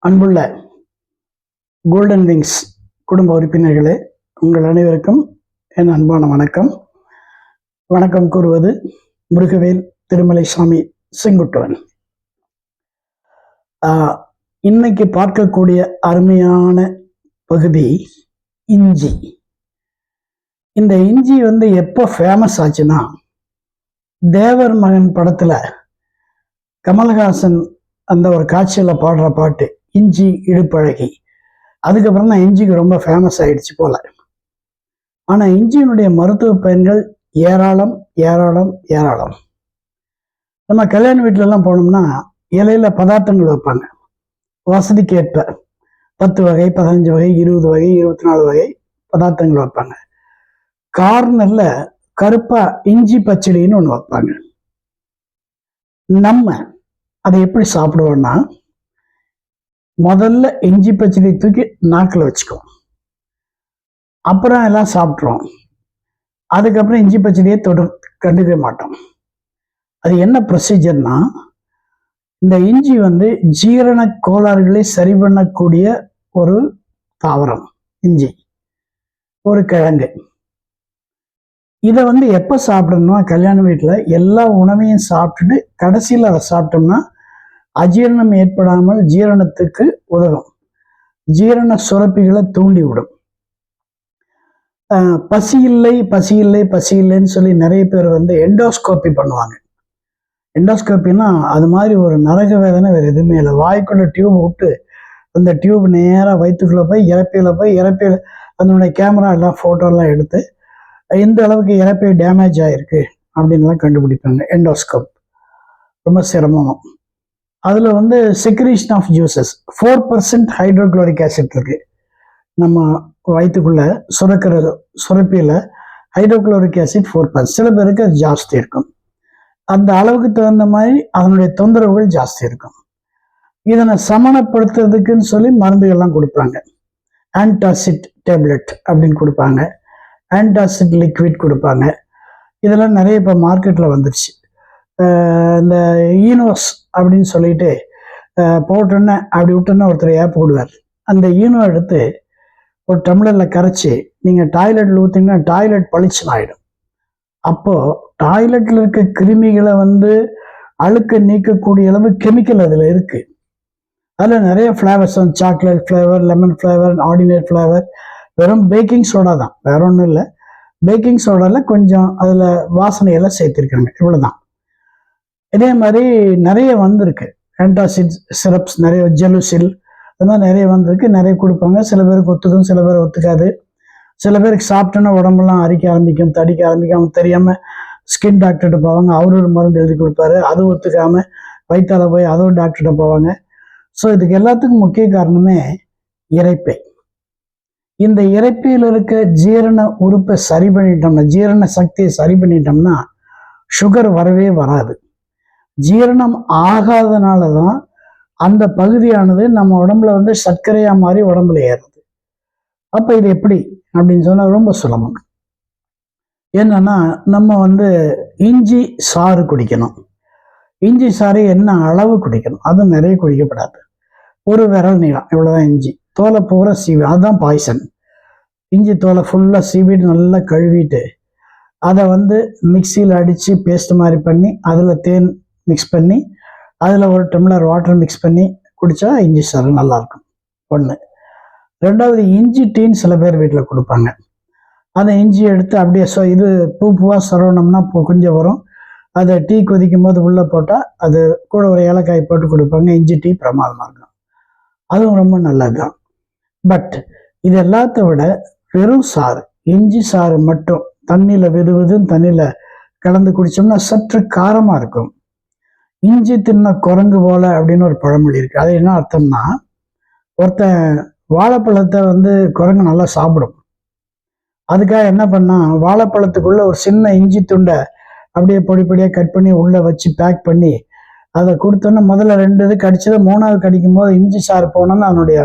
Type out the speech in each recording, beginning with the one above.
அன்புள்ள golden wings குடும்ப உறுப்பினர்களே, உங்கள் அனைவருக்கும் என் அன்பான வணக்கம். வணக்கம் கூறுவது முருகவேல் திருமலைசாமி செங்குட்டுவன். இன்னைக்கு பார்க்கக்கூடிய அருமையான பகுதி இஞ்சி. இந்த இஞ்சி எப்போ ஃபேமஸ் ஆச்சுன்னா, தேவர் மகன் படத்துல கமல்ஹாசன் அந்த ஒரு காட்சியில பாடுற பாட்டு இஞ்சி இடுப்பழகி, அதுக்கப்புறம் தான் இஞ்சிக்கு ரொம்ப ஃபேமஸ் ஆயிடுச்சு போல. ஆனா இஞ்சியினுடைய மருத்துவ பயன்கள் ஏராளம் ஏராளம் ஏராளம். நம்ம கல்யாண வீட்டுல எல்லாம் போனோம்னா இலையில பதார்த்தங்கள் வைப்பாங்க, வசதிக்கு ஏற்ப 10 வகை 15 வகை 20 வகை 24 வகை பதார்த்தங்கள் வைப்பாங்க. கார்னர்ல கருப்பா இஞ்சி பச்சடின்னு ஒண்ணு வைப்பாங்க. நம்ம அதை எப்படி சாப்பிடுவோம்னா, முதல்ல இஞ்சி பச்சடி தூக்கி நாக்கில் வச்சுக்குவோம், அப்புறம் எல்லாம் சாப்பிட்றோம். அதுக்கப்புறம் இஞ்சி பச்சடியை கண்டுக்க மாட்டோம். அது என்ன ப்ரொசீஜர்னா, இந்த இஞ்சி ஜீரண கோளாறுகளை சரி பண்ணக்கூடிய ஒரு தாவரம். இஞ்சி ஒரு கிழங்கு. இதை எப்போ சாப்பிடணும்னா, கல்யாண வீட்டில் எல்லா உணவையும் சாப்பிட்டுட்டு கடைசியில் அதை சாப்பிட்டோம்னா அஜீரணம் ஏற்படாமல் ஜீரணத்துக்கு உதவும். ஜீரண சுரப்பிகளை தூண்டி விடும். பசி இல்லை பசி இல்லை பசி இல்லைன்னு சொல்லி நிறைய பேர் எண்டோஸ்கோப்பி பண்ணுவாங்க. எண்டோஸ்கோப்பின்னா அது மாதிரி ஒரு நரக வேதனை வேறு எதுவுமே இல்லை. வாய்க்குள்ள டியூப் விட்டு அந்த டியூப் நேராக வயிற்றுக்குள்ள போய் இறப்பியில் அதனுடைய கேமரா எல்லாம் ஃபோட்டோலாம் எடுத்து எந்த அளவுக்கு இறப்பை டேமேஜ் ஆகிருக்கு அப்படின்லாம் கண்டுபிடிப்பாங்க. எண்டோஸ்கோப் ரொம்ப சிரமம். அதில் secretion of juices 4% hydrochloric acid இருக்கு. நம்ம வயிற்றுக்குள்ள சுரக்கிற சுரப்பியில் ஹைட்ரோக்ளோரிக் ஆசிட் 4%. சில பேருக்கு அது ஜாஸ்தி இருக்கும். அந்த அளவுக்கு தகுந்த மாதிரி அதனுடைய தொந்தரவுகள் ஜாஸ்தி இருக்கும். இதனை சமணப்படுத்துறதுக்குன்னு சொல்லி மருந்துகள்லாம் கொடுப்பாங்க. ஆன்டாசிட் டேப்லெட் அப்படின்னு கொடுப்பாங்க, ஆன்டாசிட் லிக்விட் கொடுப்பாங்க. இதெல்லாம் நிறைய இப்போ மார்க்கெட்டில் வந்துருச்சு. இந்த ஈனோஸ் அப்படின்னு சொல்லிட்டு போட்டோன்னே அப்படி விட்டோன்னா ஒருத்தர் ஏப்ப விடுவார். அந்த ஈனோ எடுத்து ஒரு டம்ளரில் கரைச்சி நீங்கள் டாய்லெட்டில் ஊற்றிங்கன்னா டாய்லெட் பளிச்சுன்னு ஆகிடும். அப்போது டாய்லெட்டில் இருக்க கிருமிகளை அழுக்க நீக்கக்கூடிய அளவு கெமிக்கல் அதில் இருக்குது. அதில் நிறைய flavours chocolate flavour, lemon flavour, ordinary flavour. வெறும் பேக்கிங் சோடா தான், வேற ஒன்றும் இல்லை. பேக்கிங் சோடாவில் கொஞ்சம் அதில் வாசனையெல்லாம் சேர்த்துருக்காங்க, இவ்வளோதான். இதே மாதிரி நிறைய வந்திருக்கு. ஆன்டாசிட் சிரப்ஸ் நிறைய, ஜெலுசில் அதெல்லாம் நிறைய வந்திருக்கு. நிறைய கொடுப்பாங்க. சில பேருக்கு ஒத்துக்கும், சில பேர் ஒத்துக்காது. சில பேருக்கு சாப்பிட்டோன்னா உடம்புலாம் அரிக்க ஆரம்பிக்கும், தடிக்க ஆரம்பிக்கும். அவங்க தெரியாமல் ஸ்கின் டாக்டர்கிட்ட போவாங்க, அவர் ஒரு மருந்து எழுதி கொடுப்பாரு. அது ஒத்துக்காமல் வயிற்றால போய் அதோ டாக்டர்கிட்ட போவாங்க. ஸோ இதுக்கு எல்லாத்துக்கும் முக்கிய காரணமே இரைப்பை. இந்த இரைப்பையில் இருக்க ஜீரண உறுப்பை சரி பண்ணிட்டோம்னா, ஜீரண சக்தியை சரி பண்ணிட்டோம்னா சுகர் வரவே வராது. ஜீரணம் ஆகாதனால தான் அந்த பகுதியானது நம்ம உடம்புல சர்க்கரையா மாறி உடம்புல ஏறுது. அப்ப இது எப்படி அப்படின்னு சொன்னா ரொம்ப சுலபம். என்னன்னா, நம்ம இஞ்சி சாறு குடிக்கணும். இஞ்சி சாறு என்ன அளவு குடிக்கணும், அது நிறைய குடிக்கப்படாது. ஒரு விரல் நீளம், இவ்வளவுதான் இஞ்சி. தோலை பூரா சீவி, அதுதான் பாய்சன். இஞ்சி தோலை ஃபுல்லா சீவிட்டு நல்லா கழுவிட்டு அதை மிக்சியில் அடித்து பேஸ்ட் மாதிரி பண்ணி அதில் தேன் மிக்ஸ் பண்ணி அதில் ஒரு டம்ளர் வாட்டர் மிக்ஸ் பண்ணி குடித்தா இஞ்சி சாறு நல்லாயிருக்கும். ஒன்று. ரெண்டாவது, இஞ்சி டீன்னு சில பேர் வீட்டில் கொடுப்பாங்க. அந்த இஞ்சி எடுத்து அப்படியே இது பூவாக சொரவணும்னா கொஞ்சம் வரும். அதை டீ கொதிக்கும் போது உள்ளே போட்டால் அது கூட ஒரு ஏலக்காய் போட்டு கொடுப்பாங்க. இஞ்சி டீ பிரமாதமாக இருக்கும், அதுவும் ரொம்ப நல்லது தான். பட் இது எல்லாத்த விட வெறும் சாறு, இஞ்சி சாறு மட்டும் தண்ணியில் வெதுவெதுன்னு தண்ணியில் கலந்து குடித்தோம்னா சற்று காரமாக இருக்கும். இஞ்சி தின்ன குரங்கு போல அப்படின்னு ஒரு பழமொழி இருக்கு. அது என்ன அர்த்தம்னா, ஒருத்தன் வாழைப்பழத்தை குரங்கு நல்லா சாப்பிடும். அதுக்காக என்ன பண்ணா, வாழைப்பழத்துக்குள்ள ஒரு சின்ன இஞ்சி துண்டை அப்படியே பொடி பொடியாக கட் பண்ணி உள்ளே வச்சு பேக் பண்ணி அதை கொடுத்தோன்னா முதல்ல 2 இது கடிச்சதை 3வது கடிக்கும் போது இஞ்சி சாறு போனோன்னு அதனுடைய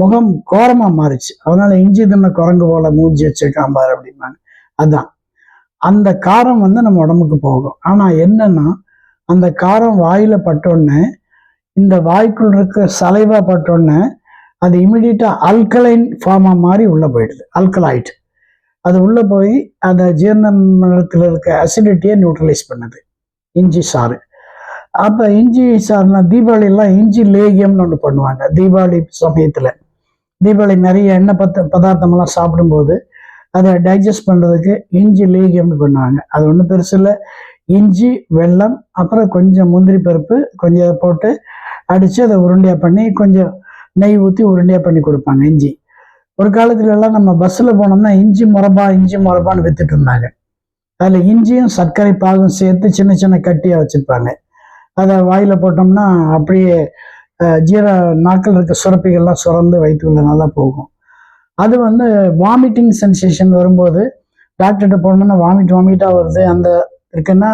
முகம் கோரமாக மாறிச்சு. அதனால இஞ்சி தின்ன குரங்கு போல மூஞ்சி வச்சிருக்கான் பாரு அப்படிம்பாங்க. அதுதான் அந்த காரம் நம்ம உடம்புக்கு போகும். ஆனால் என்னன்னா, அந்த காரம் வாயில பட்டோடனே இந்த வாய்க்குள் இருக்க சலைவா பட்டோன்னே அது இமிடியேட்டாக அல்கலைன் ஃபார்மா மாதிரி உள்ளே போயிடுது, அல்கலாய்ட். அது உள்ளே போய் அந்த ஜீரணத்தில் இருக்க அசிடிட்டியை நியூட்ரலைஸ் பண்ணுது இஞ்சி சாறு. அப்போ இஞ்சி சாறுனா தீபாவளியெல்லாம் இஞ்சி லேகியம்னு ஒன்று பண்ணுவாங்க. தீபாவளி சமயத்தில் தீபாவளி நிறைய எண்ணெய் பதார்த்தமெல்லாம் சாப்பிடும்போது அதை டைஜஸ்ட் பண்ணுறதுக்கு இஞ்சி லேகியம்னு பண்ணுவாங்க. அது ஒன்றும் பெருசு இல்லை. இஞ்சி, வெல்லம், அப்புறம் கொஞ்சம் முந்திரி பருப்பு கொஞ்சம் போட்டு அடித்து அதை உருண்டையாக பண்ணி கொஞ்சம் நெய் ஊற்றி உருண்டையாக பண்ணி கொடுப்பாங்க இஞ்சி. ஒரு காலத்துலலாம் நம்ம பஸ்ஸில் போனோம்னா இஞ்சி முரபான்னு வித்துட்டு இருந்தாங்க. அதில் இஞ்சியும் சர்க்கரை பாகும் சேர்த்து சின்ன சின்ன கட்டியாக வச்சுருப்பாங்க. அதை வாயில் போட்டோம்னா அப்படியே நாக்கில் இருக்க சுரப்பிகள்லாம் சுரந்து வயிற்றுக்குள்ள நல்லா போகும். அது வாமிட்டிங் சென்சேஷன் வரும்போது டாக்டர்கிட்ட போனோம்னா வாமிட்டாக வருது அந்த இருக்குன்னா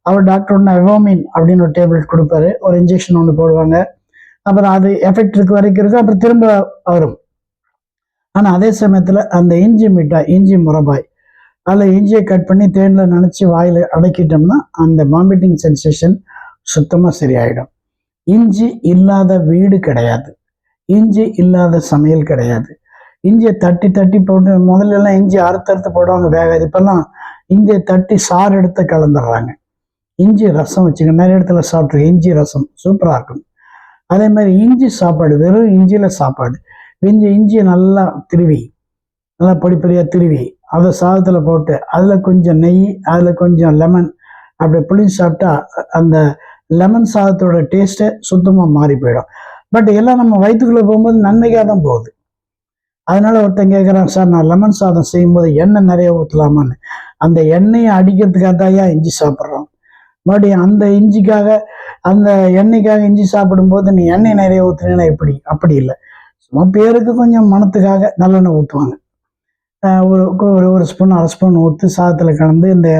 அவர் டாக்டர் ஒன்று எவோமின் அப்படின்னு ஒரு டேப்லெட் கொடுப்பாரு, ஒரு இன்ஜெக்ஷன் ஒன்று போடுவாங்க. அப்புறம் அது எஃபெக்ட் இருக்க வரைக்கும் இருக்கும், அப்புறம் திரும்ப வரும். ஆனால் அதே சமயத்தில் அந்த இஞ்சி மிட்டாய், இஞ்சி முரபாய், அதில் இஞ்சியை கட் பண்ணி தேனில் நினச்சி வாயில் அடக்கிட்டோம்னா அந்த வாமிட்டிங் சென்சேஷன் சுத்தமாக சரியாயிடும். இஞ்சி இல்லாத வீடு கிடையாது, இஞ்சி இல்லாத சமையல் கிடையாது. இஞ்சியை தட்டி தட்டி போட்டு முதல்லலாம் இஞ்சி அறுத்தறுத்து போடுவாங்க வேகாது. இப்போல்லாம் இஞ்சியை தட்டி சாறு எடுத்து கலந்துடுறாங்க. இஞ்சி ரசம் வச்சுக்க நிறைய இடத்துல சாப்பிட்ருக்கேன். இஞ்சி ரசம் சூப்பராக இருக்கும். அதே மாதிரி இஞ்சி சாப்பாடு, வெறும் இஞ்சியில் சாப்பாடு. இஞ்சியை நல்லா திருவி, நல்லா பொடி பொடியாக திருவி அதை சாதத்தில் போட்டு அதில் கொஞ்சம் நெய், அதில் கொஞ்சம் லெமன் அப்படி புளிஞ்சு சாப்பிட்டா அந்த லெமன் சாதத்தோட டேஸ்ட்டை சுத்தமாக மாறி போயிடும். பட் எல்லாம் நம்ம வயிற்றுக்குள்ளே போகும்போது நன்மைக்காக தான் போகுது. அதனால ஒருத்தன் கேட்குறான், சார் நான் லெமன் சாதம் செய்யும்போது எண்ணெய் நிறைய ஊற்றலாமான்னு. அந்த எண்ணெயை அடிக்கிறதுக்காக தான் இஞ்சி சாப்பிட்றோம். மறுபடியும் அந்த இஞ்சிக்காக, அந்த எண்ணெய்க்காக இஞ்சி சாப்பிடும்போது நீ எண்ணெய் நிறைய ஊற்றுனீங்கன்னா எப்படி? அப்படி இல்லை, சும்மா பேருக்கு கொஞ்சம் மணத்துக்காக நல்லெண்ணெய் ஊற்றுவாங்க. ஒரு ஸ்பூன், அரை ஸ்பூன் ஊற்றி சாதத்தில் கலந்து இந்த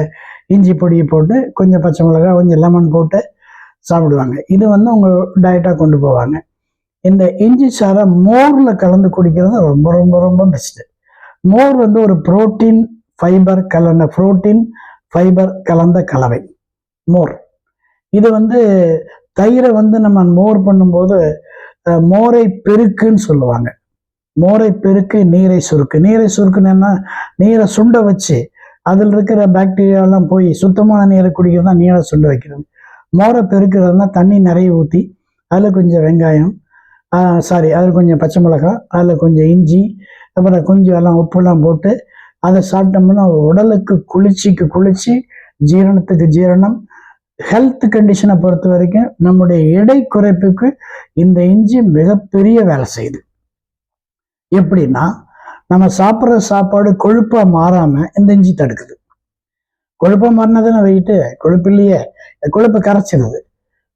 இஞ்சி பொடியை போட்டு கொஞ்சம் பச்சை மிளகாய், கொஞ்சம் லெமன் போட்டு சாப்பிடுவாங்க. இது உங்கள் டயட்டாக கொண்டு போவாங்க. இந்த இஞ்சி சாரை மோரில் கலந்து குடிக்கிறது ரொம்ப ரொம்ப ரொம்ப பெஸ்ட்டு. மோர் ஒரு புரோட்டீன் ஃபைபர் கலந்த கலவை மோர். இது தயிரை நம்ம மோர் பண்ணும்போது மோரை பெருக்குன்னு சொல்லுவாங்க. மோரை பெருக்கு, நீரை சுருக்கு. நீரை சுருக்குன்னா நீரை சுண்ட வச்சு அதில் இருக்கிற பாக்டீரியாலாம் போய் சுத்தமான நீரை குடிக்கிறது தான் நீரை சுண்ட வைக்கிறது. மோரை பெருக்கிறதுனா தண்ணி நிறைய ஊற்றி அதில் கொஞ்சம் வெங்காயம், அதில் கொஞ்சம் பச்சை மிளகாய், அதில் கொஞ்சம் இஞ்சி, அப்புறம் கொஞ்சம் எல்லாம் உப்புலாம் போட்டு அதை சாப்பிட்டோம்னா உடலுக்கு குளிர்ச்சி, ஜீரணத்துக்கு ஜீரணம். ஹெல்த் கண்டிஷனை பொறுத்த வரைக்கும் நம்முடைய எடை குறைப்புக்கு இந்த இஞ்சி மிகப்பெரிய வேலை செய்யுது. எப்படின்னா, நம்ம சாப்பிட்ற சாப்பாடு கொழுப்பாக மாறாமல் இந்த இஞ்சி தடுக்குது. கொழுப்பாக மாறினதானே வெயிட்டு, கொழுப்பு இல்லையே, கொழுப்பை கரைச்சிடுது.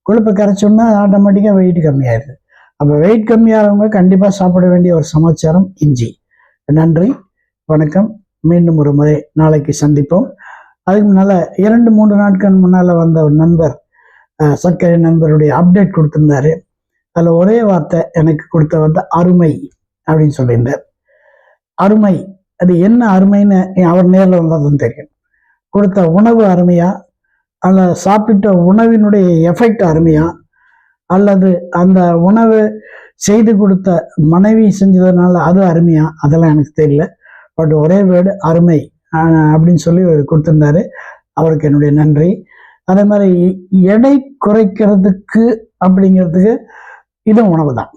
கொழுப்பை கரைச்சோம்னா ஆட்டோமேட்டிக்காக வெயிட் கம்மியாயிருது. அப்போ வெயிட் கம்மியாகிறவங்க கண்டிப்பாக சாப்பிட வேண்டிய ஒரு சமாச்சாரம் இஞ்சி. நன்றி, வணக்கம். மீண்டும் ஒரு முறை நாளைக்கு சந்திப்போம். அதுக்கு முன்னால் 2-3 நாட்கள் முன்னால் வந்த ஒரு நண்பர், சர்க்கரை நண்பருடைய அப்டேட் கொடுத்துருந்தாரு. அதில் ஒரே வார்த்தை எனக்கு கொடுத்த வார்த்தை அருமை அப்படின்னு சொல்லியிருந்தார். அருமை, அது என்ன அருமைன்னு அவர் நேரில் வந்ததுன்னு தெரியும். கொடுத்த உணவு அருமையா, அல்ல சாப்பிட்ட உணவினுடைய எஃபெக்ட் அருமையா, அல்லது அந்த உணவு செய்து கொடுத்த மனைவி செஞ்சதுனால அது அருமையா, அதெல்லாம் எனக்கு தெரியல. பட் ஒரே வேர்டு அருமை அப்படின்னு சொல்லி கொடுத்துருந்தாரு. அவருக்கு என்னுடைய நன்றி. அதே மாதிரி எடை குறைக்கிறதுக்கு அப்படிங்கிறதுக்கு இதுவும் உணவு தான்,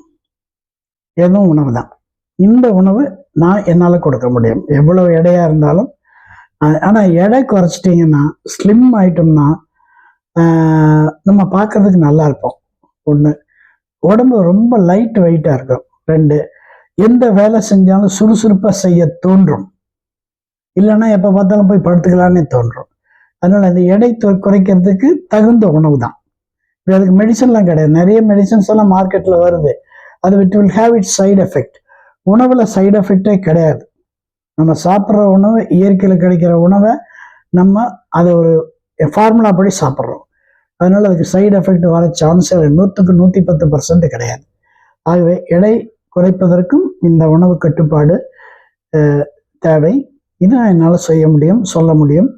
எதுவும் உணவு தான். இந்த உணவு நான் என்னால் கொடுக்க முடியும், எவ்வளவு எடையாக இருந்தாலும். ஆனால் எடை குறைச்சிட்டிங்கன்னா, ஸ்லிம் ஆயிட்டோம்னா நம்ம பார்க்கறதுக்கு நல்லா இருப்போம். 1, உடம்பு ரொம்ப லைட் வெயிட்டாக இருக்கும். 2, எந்த வேலை செஞ்சாலும் சுறுசுறுப்பாக செய்ய தோன்றும். இல்லைன்னா எப்போ பார்த்தாலும் போய் படுத்துக்கலான்னே தோன்றும். அதனால் அந்த எடை குறைக்கிறதுக்கு தகுந்த உணவு தான். இப்போ அதுக்கு மெடிசன்லாம் கிடையாது. நிறைய மெடிசன்ஸ் எல்லாம் மார்க்கெட்டில் வருது. அது it will have it's side effect. உணவில் சைடு எஃபெக்டே கிடையாது. நம்ம சாப்பிட்ற உணவு, இயற்கையில் கிடைக்கிற உணவை நம்ம அதை ஒரு ஃபார்முலா படி சாப்பிட்றோம். அதனால் அதுக்கு சைடு எஃபெக்ட் வர சான்ஸே 100க்கு 110% கிடையாது. ஆகவே எடை குறைப்பதற்கும் இந்த உணவு கட்டுப்பாடு தேவை. இதை என்னால் செய்ய முடியும், சொல்ல முடியும்.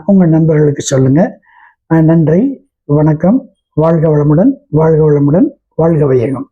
உங்கள் நண்பர்களுக்கு சொல்லுங்கள். நன்றி, வணக்கம், வாழ்க வளமுடன், வாழ்க வளமுடன், வாழ்க வையகம்.